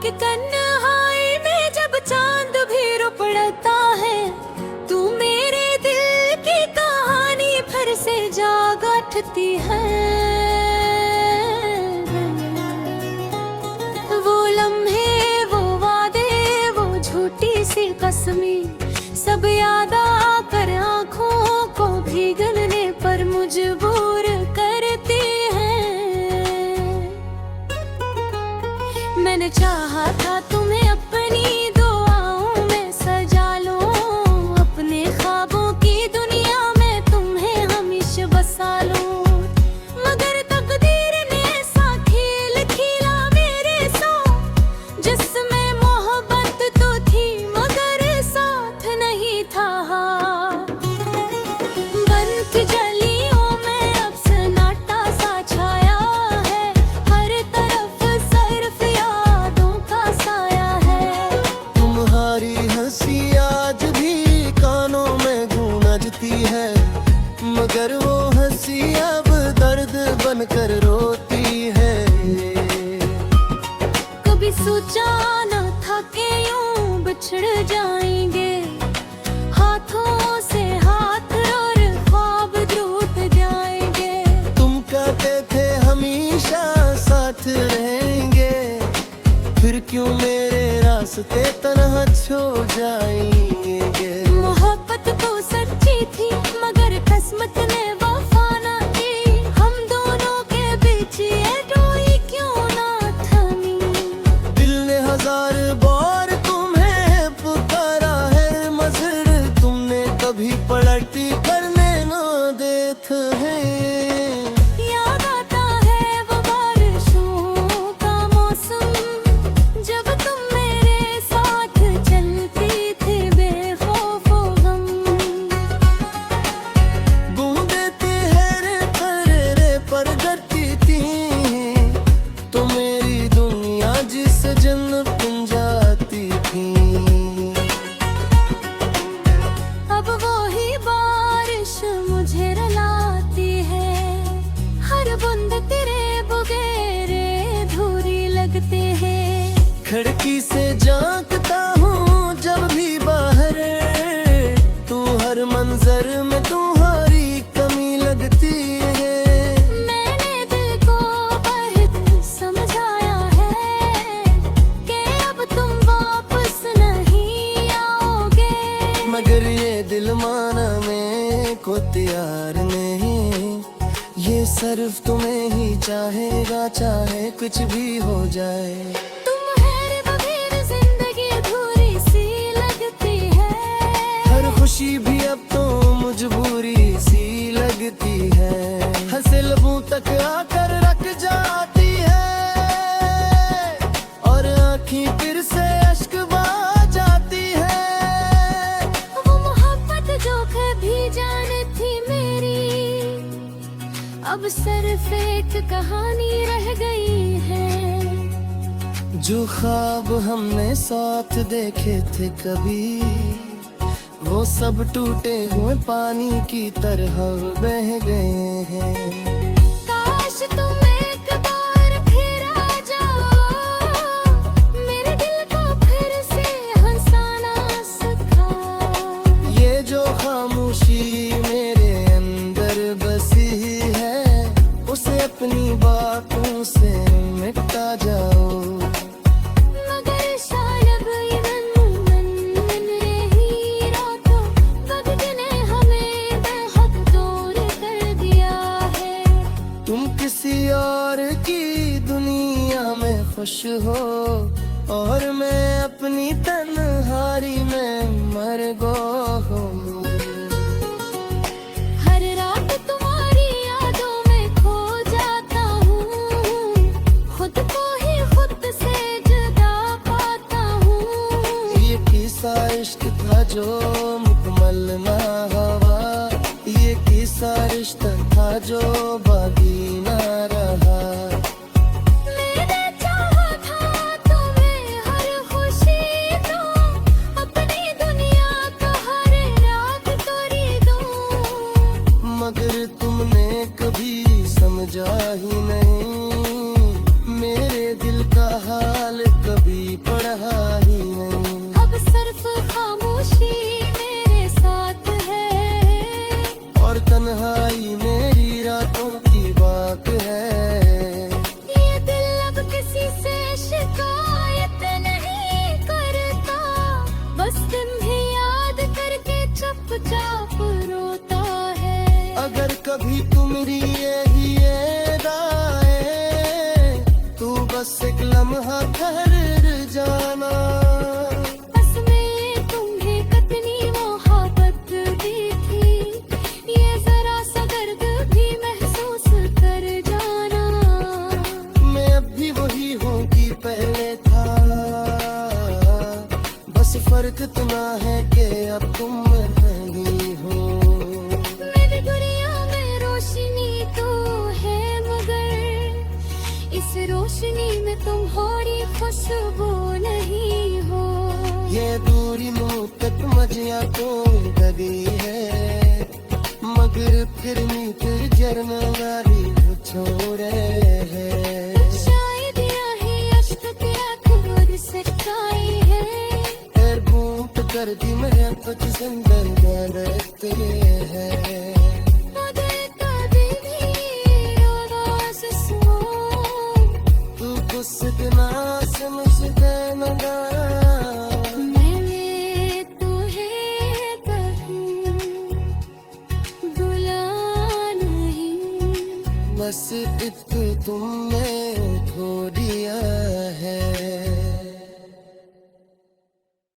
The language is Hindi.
कि तन्हाई में जब चांद भी रुपड़ता है, तू मेरे दिल की कहानी फिर से जाग उठती है। वो लम्हे, वो वादे, वो झूठी सी कसमें सब याद आकर आँखों को भीगने पर मजबूर करती हैं। मैंने चाहा था तुम्हें अपनी दुआओं में सजा लूं, अपने ख्वाबों की दुनिया में तुम्हें हमेशा बसा लूं, मगर तकदीर ने ऐसा खेल खेला मेरे साथ, जिसमें मोहब्बत तो थी मगर साथ नहीं था। बंद गलियों में अब सन्नाटा सा छाया है, हर तरफ सिर्फ यादों का साया है। तुम्हारी हंसी आज भी कानों में गूंजती है, मगर वो हंसी अब दर्द बनकर रोती है। कभी सोचा न था कि यूं बिछड़ जाएंगे, हाथों से हाथ और ख्वाब टूट जाएंगे। तुम कहते थे हमेशा साथ रहेंगे, फिर क्यों मेरे रास्ते तन्हा छोड़ जाएंगे। मोहब्बत तो सच्ची थी मगर किस्मत ने वफा न की, हम दोनों के बीच ये डोरी क्यों ना थमी। दिल ने हजार बार तुम्हें पुकारा है, मगर तुमने कभी पलटी करने न देते हैं। याद आता है वो बारिशों का मौसम, जब तुम मेरे साथ चलती थी बेखौफ गम। बूंदे तेरे परेरे पर गिरती थी, तो मेरी दुनिया जिस जन्नत बन जाती थी। अब वो ही बारिश मुझे रुलाती है, हर बूंद तेरे बगैर अधूरी लगते हैं। खिड़की से झांकता हूँ जब भी बाहर, तू हर मंजर में तुम्हारी कमी लगती है। मैंने दिल को बहुत समझाया है कि अब तुम वापस नहीं आओगे, मगर ये दिल माना में को तैयार नहीं, ये सिर्फ तुम्हें ही चाहेगा, चाहे कुछ भी हो जाए। तुम है बगैर जिंदगी अधूरी सी लगती है, हर खुशी भी अब तो मजबूरी सी लगती है। हंसे लबों तक आकर रख जाती है, और आँखें फिर से अश्क बहा जाती है। वो मोहब्बत जो कभी जान थी मेरी, अब सिर्फ एक कहानी रह गई है। जो ख्वाब हमने साथ देखे थे कभी, वो सब टूटे हुए पानी की तरह बह गए हैं। काश तुम एक बार फिर आ जाओ, मेरे दिल को फिर से हंसाना सिखाओ। ये जो खामोशी मेरे अंदर बसी है, उसे अपनी बातों से मिटा जाओ। मगर शायद ये मन रही रातों, वक्त ने हमें बेहद दूर कर दिया है। तुम किसी और की दुनिया में खुश हो, और मैं अपनी तन्हाई में मर गो हूँ। हर रात तुम्हारी यादों में खो जाता हूँ, खुद को ही खुद से जुदा पाता हूँ। ये किस्सा इश्क था जो मुकम्मल ना हुआ, ये किस्सा रिश्ता था जो बाकी ना रहा। मैंने चाहा था तुम्हें हर खुशी दूं, अपनी दुनिया को हर रात तोड़ी दूं, मगर तुमने कभी समझा ही नहीं, मेरे दिल का हाल कभी मेरी रातों की बात है। ये दिल अब किसी से शिकायत नहीं करता, बस तुम्हें याद करके चुपचाप रोता है। अगर कभी तुम्हारी यही आए तू बस एक लम्हा ठहर जाना। बस में तुम्हें कितनी मोहब्बत दी थी, ये जरा सा दर्द भी महसूस कर जाना। मैं अब भी वही हूँ कि पहले था, बस फर्क इतना है कि अब तुम नहीं हो। मेरी दुनिया में रोशनी तो है, मगर इस रोशनी में तुम्हारी खुशबू नहीं हो। ये दूरी मुँह तक मजिया तो लगी है, मगर फिर मीटर जरना वाली वो छोड़े है। शायद यही अश्क तेरा खुद से खाई है। फिर बूट कर दी मैं कुछ जिंदगी रहते हैं। मुझे कभी भी आवाज़ सुनो, तू कुछ इतना समझते न मैंने तुम्हें कहीं बुला नहीं। बस एक तुम